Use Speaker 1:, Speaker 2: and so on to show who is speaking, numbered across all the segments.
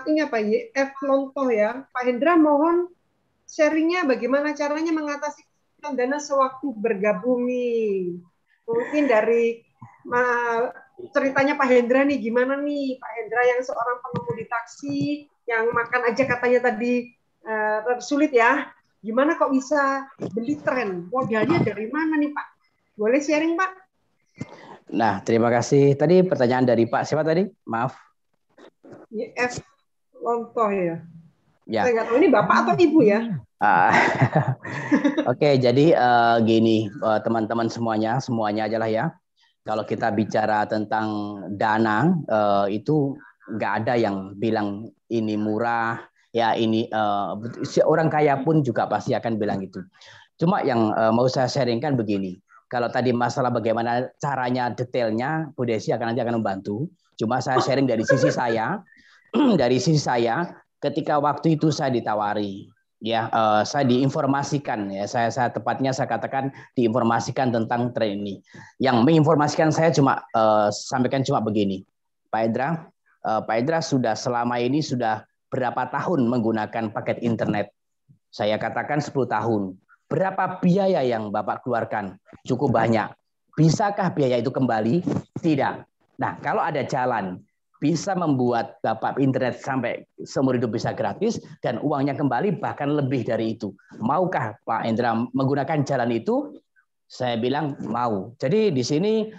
Speaker 1: ini apa YF Lontoh ya. Pak Hendra mohon sharingnya bagaimana caranya mengatasi kesulitan dana sewaktu bergabung nih. Mungkin dari ceritanya Pak Hendra nih, gimana nih Pak Hendra yang seorang pengemudi taksi yang makan aja katanya tadi sulit ya. Gimana kok bisa beli tren? Modalnya dari mana nih Pak? Boleh sharing Pak?
Speaker 2: Nah, terima kasih. Tadi pertanyaan dari Pak siapa tadi? Maaf.
Speaker 1: YF Lontoh ya.
Speaker 2: Ya.
Speaker 1: Saya nggak tahu ini Bapak atau Ibu ya.
Speaker 2: Oke, jadi gini teman-teman semuanya aja lah ya. Kalau kita bicara tentang dana itu nggak ada yang bilang ini murah ya, ini orang kaya pun juga pasti akan bilang itu. Cuma yang mau saya sharingkan begini. Kalau tadi masalah bagaimana caranya detailnya, Bu Desi nanti akan membantu. Cuma saya sharing dari sisi saya, dari sisi saya, ketika waktu itu saya ditawari, ya saya diinformasikan, ya saya tepatnya saya katakan diinformasikan tentang tren ini. Yang menginformasikan saya cuma sampaikan cuma begini, Pak Hendra sudah selama ini sudah berapa tahun menggunakan paket internet? Saya katakan 10 tahun. Berapa biaya yang Bapak keluarkan? Cukup banyak. Bisakah biaya itu kembali? Tidak. Nah, kalau ada jalan bisa membuat Bapak internet sampai seumur hidup bisa gratis dan uangnya kembali bahkan lebih dari itu. Maukah Pak Hendra menggunakan jalan itu? Saya bilang mau. Jadi di sini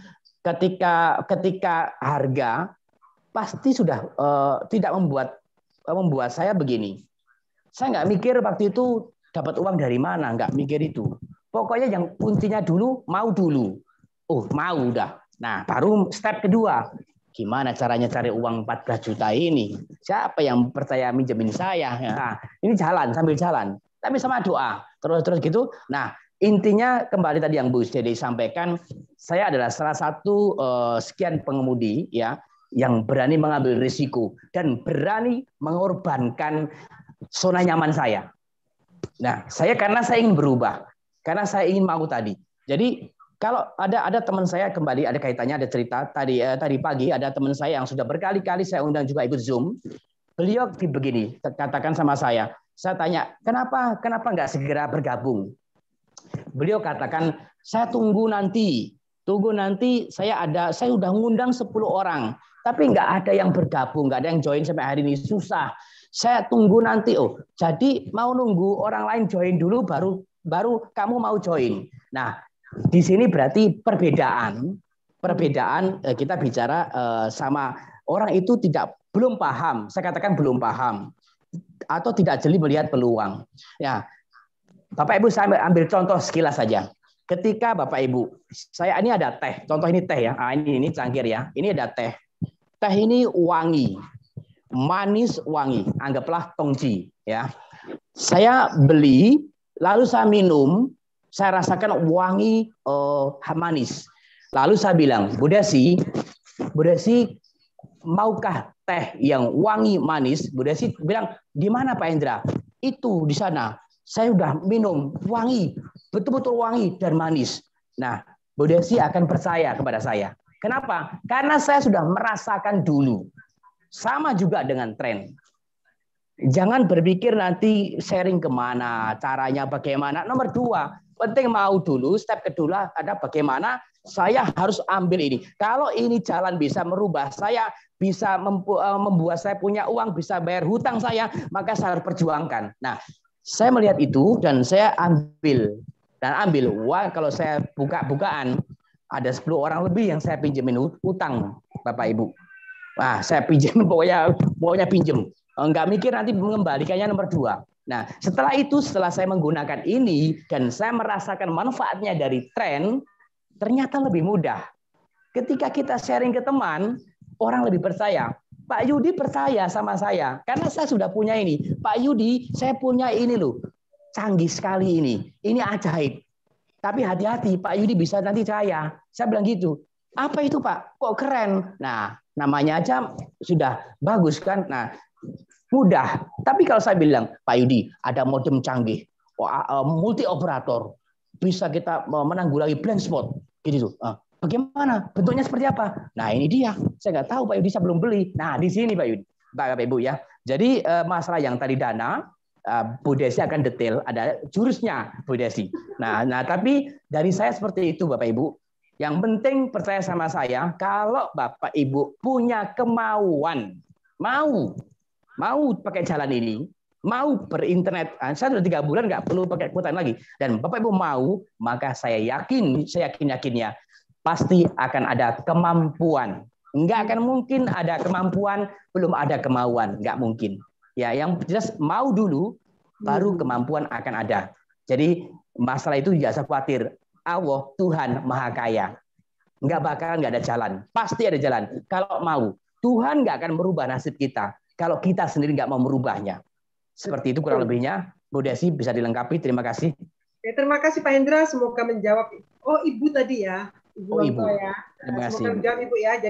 Speaker 2: ketika harga pasti sudah tidak membuat saya begini. Saya nggak mikir waktu itu dapat uang dari mana, nggak mikir itu. Pokoknya yang kuncinya dulu, mau dulu. Oh, mau udah. Nah, baru step kedua. Gimana caranya cari uang 14 juta ini? Siapa yang percaya minjemin saya? Nah, ini jalan, sambil jalan. Tapi sama doa. Terus gitu. Nah, intinya kembali tadi yang Bu Dede sampaikan, saya adalah salah satu sekian pengemudi ya yang berani mengambil risiko dan berani mengorbankan zona nyaman saya. Nah, karena saya ingin berubah, karena saya ingin mau tadi. Jadi kalau ada teman saya kembali ada kaitannya, ada cerita tadi pagi ada teman saya yang sudah berkali-kali saya undang juga ikut Zoom. Beliau begini katakan sama saya tanya kenapa nggak segera bergabung. Beliau katakan saya tunggu nanti saya udah ngundang 10 orang tapi nggak ada yang bergabung, nggak ada yang join sampai hari ini, susah. Saya tunggu nanti. Oh, jadi mau nunggu orang lain join dulu baru kamu mau join. Nah, di sini berarti perbedaan kita bicara sama orang itu belum paham. Saya katakan belum paham atau tidak jeli melihat peluang. Ya, Bapak Ibu saya ambil contoh sekilas saja. Ketika Bapak Ibu, ini ada teh. Contoh ini teh ya. Ini cangkir ya. Ini ada teh. Teh ini wangi. Manis wangi, anggaplah tongji ya. Saya beli lalu saya minum, saya rasakan wangi manis. Lalu saya bilang, Bu Desi, maukah teh yang wangi manis? Bu Desi bilang, di mana Pak Hendra? Itu di sana. Saya sudah minum wangi, betul-betul wangi dan manis. Nah, Bu Desi akan percaya kepada saya. Kenapa? Karena saya sudah merasakan dulu. Sama juga dengan tren. Jangan berpikir nanti sharing kemana, caranya bagaimana. Nomor 2, penting mau dulu. Step kedua ada bagaimana saya harus ambil ini. Kalau ini jalan bisa merubah saya, bisa membuat saya punya uang, bisa bayar hutang saya, maka saya harus perjuangkan. Nah, saya melihat itu dan saya ambil. Wah, kalau saya buka-bukaan, ada 10 orang lebih yang saya pinjemin hutang, Bapak Ibu. Wah, saya pinjam pokoknya pinjam. Enggak mikir nanti mengembalikannya nomor 2. Nah, setelah saya menggunakan ini dan saya merasakan manfaatnya dari tren, ternyata lebih mudah. Ketika kita sharing ke teman, orang lebih percaya. Pak Yudi percaya sama saya karena saya sudah punya ini. Pak Yudi, saya punya ini loh. Canggih sekali ini. Ini ajaib. Tapi hati-hati, Pak Yudi bisa nanti saya. Saya bilang gitu. Apa itu Pak? Kok keren? Nah, namanya aja sudah bagus kan? Nah, mudah. Tapi kalau saya bilang, Pak Yudi, ada modem canggih, multi operator, bisa kita menanggulangi blind spot, gitu. Bagaimana? Bentuknya seperti apa? Nah, ini dia. Saya nggak tahu Pak Yudi, saya belum beli. Nah, di sini Pak Yudi, Bapak Ibu ya. Jadi masalah yang tadi dana, Bu Desi akan detail, ada jurusnya Bu Desi. Nah, tapi dari saya seperti itu Bapak Ibu. Yang penting percaya sama saya, kalau Bapak Ibu punya kemauan, mau pakai jalan ini, mau berinternet, saya sudah 3 bulan nggak perlu pakai kuota lagi, dan Bapak Ibu mau, maka saya yakinnya pasti akan ada kemampuan. Nggak akan mungkin ada kemampuan belum ada kemauan, nggak mungkin. Ya, yang jelas mau dulu, baru kemampuan akan ada. Jadi masalah itu tidak usah khawatir. Allah Tuhan Maha Kaya, nggak bakalan nggak ada jalan, pasti ada jalan. Kalau mau, Tuhan nggak akan merubah nasib kita. Kalau kita sendiri nggak mau merubahnya. Seperti itu kurang lebihnya. Bu Desi bisa dilengkapi. Terima kasih.
Speaker 1: Ya, terima kasih Pak Hendra. Semoga menjawab. Oh, Ibu tadi ya. Ibu Lonto ya.
Speaker 2: Terima kasih.
Speaker 1: Semoga menjawab Ibu ya. Jadi